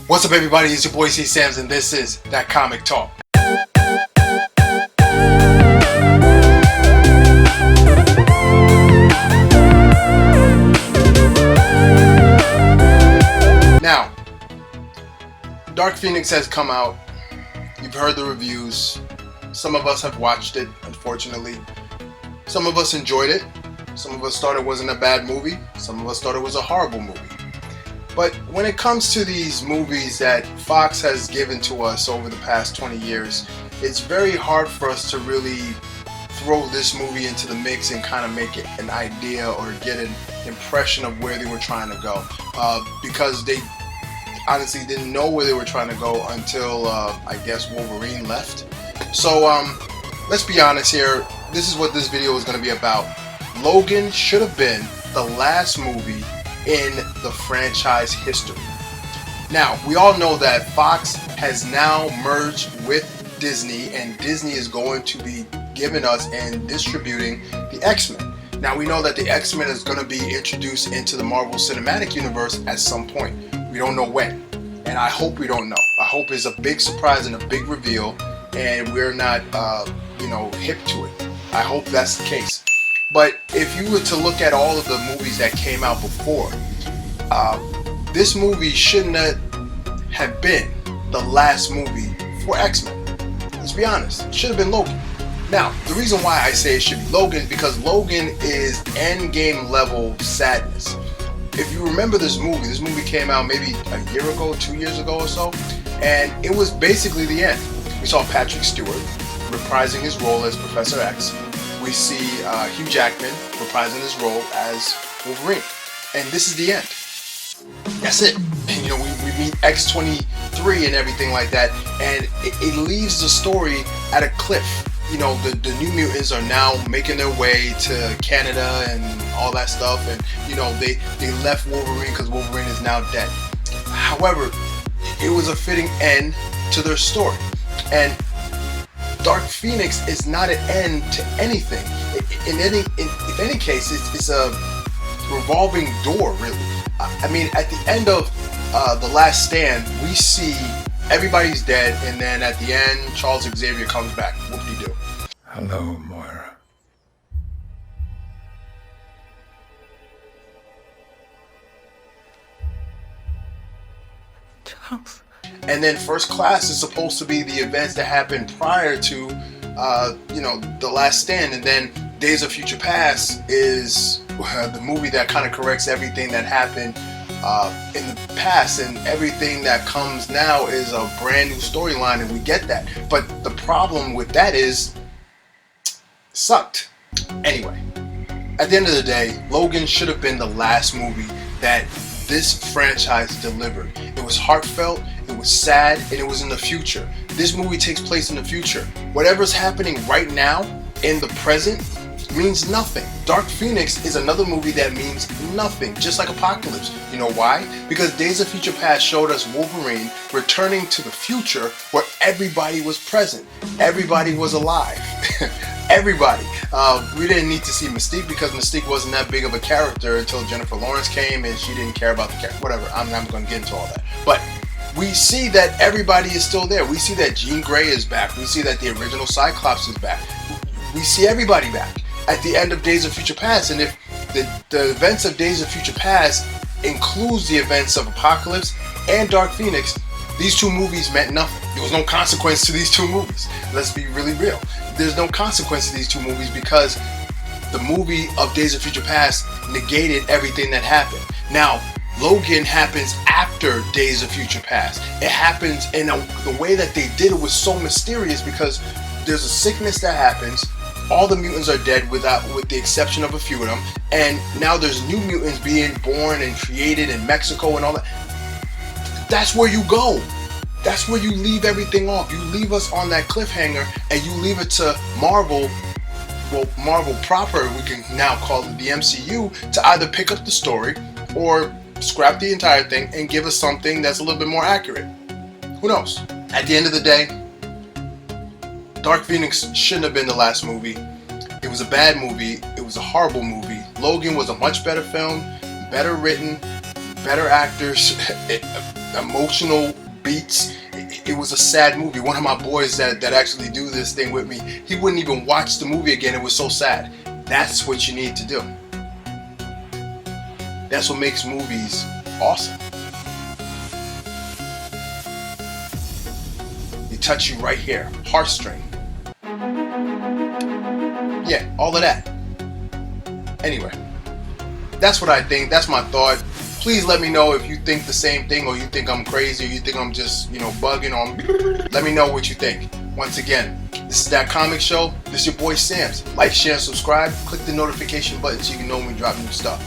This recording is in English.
What's up, everybody? It's your boy C Sam's, and this is That Comic Talk. Now, Dark Phoenix has come out. You've heard the reviews. Some of us have watched it, unfortunately. Some of us enjoyed it. Some of us thought it wasn't a bad movie. Some of us thought it was a horrible movie. But when it comes to these movies that Fox has given to us over the past 20 years, it's very hard for us to really throw this movie into the mix and kind of make it an idea or get an impression of where they were trying to go. Because they honestly didn't know where they were trying to go until, I guess, Wolverine left. So let's be honest here. This is what this video is going to be about. Logan should have been the last movie in the franchise history. Now, we all know that Fox has now merged with Disney, and Disney is going to be giving us and distributing the X-Men. Now, we know that the X-Men is going to be introduced into the Marvel Cinematic Universe at some point. We don't know when, and I hope we don't know. I hope it's a big surprise and a big reveal, and we're not, hip to it. I hope that's the case. But if you were to look at all of the movies that came out before, this movie shouldn't have been the last movie for X-Men. Let's be honest, it should have been Logan. Now, the reason why I say it should be Logan is because Logan is endgame level sadness. If you remember this movie came out maybe a year ago, 2 years ago or so, and it was basically the end. We saw Patrick Stewart reprising his role as Professor X. We see Hugh Jackman reprising his role as Wolverine. And this is the end. That's it. And we meet X-23 and everything like that, and it leaves the story at a cliff. The New Mutants are now making their way to Canada and all that stuff, and they left Wolverine because Wolverine is now dead. However, it was a fitting end to their story. And Dark Phoenix is not an end to anything. In any case, it's a revolving door, really. I mean, at the end of The Last Stand, we see everybody's dead, and then at the end, Charles Xavier comes back. Whoop-de-doo. Hello, Moira. Charles. And then First Class is supposed to be the events that happened prior to, The Last Stand. And then Days of Future Past is the movie that kind of corrects everything that happened in the past. And everything that comes now is a brand new storyline, and we get that. But the problem with that is, it sucked. Anyway, at the end of the day, Logan should have been the last movie that this franchise delivered. It was heartfelt, it was sad, and it was in the future. This movie takes place in the future. Whatever's happening right now, in the present, means nothing. Dark Phoenix is another movie that means nothing, just like Apocalypse. You know why? Because Days of Future Past showed us Wolverine returning to the future where everybody was present. Everybody was alive. Everybody. We didn't need to see Mystique because Mystique wasn't that big of a character until Jennifer Lawrence came and she didn't care about the character. Whatever, I'm not going to get into all that. But we see that everybody is still there. We see that Jean Grey is back. We see that the original Cyclops is back. We see everybody back at the end of Days of Future Past. And if the events of Days of Future Past includes the events of Apocalypse and Dark Phoenix, these two movies meant nothing. There was no consequence to these two movies. Let's be really real. There's no consequence to these two movies because the movie of Days of Future Past negated everything that happened. Now, Logan happens after Days of Future Past. It happens in the way that they did it was so mysterious because there's a sickness that happens. All the mutants are dead with the exception of a few of them. And now there's new mutants being born and created in Mexico and all that. That's where you go. That's where you leave everything off. You leave us on that cliffhanger and you leave it to Marvel, well, Marvel proper, we can now call it the MCU, to either pick up the story or scrap the entire thing and give us something that's a little bit more accurate. Who knows? At the end of the day, Dark Phoenix shouldn't have been the last movie. It was a bad movie. It was a horrible movie. Logan was a much better film, better written, better actors, emotional beats. It was a sad movie. One of my boys that actually do this thing with me, he wouldn't even watch the movie again. It was so sad. That's what you need to do. That's what makes movies awesome. They touch you right here, heartstring. Yeah, all of that. Anyway, that's what I think. That's my thought. Please let me know if you think the same thing, or you think I'm crazy, or you think I'm just, bugging on. Let me know what you think. Once again, this is That Comic Show. This is your boy Sam's. Like, share, subscribe. Click the notification button so you can know when we drop new stuff.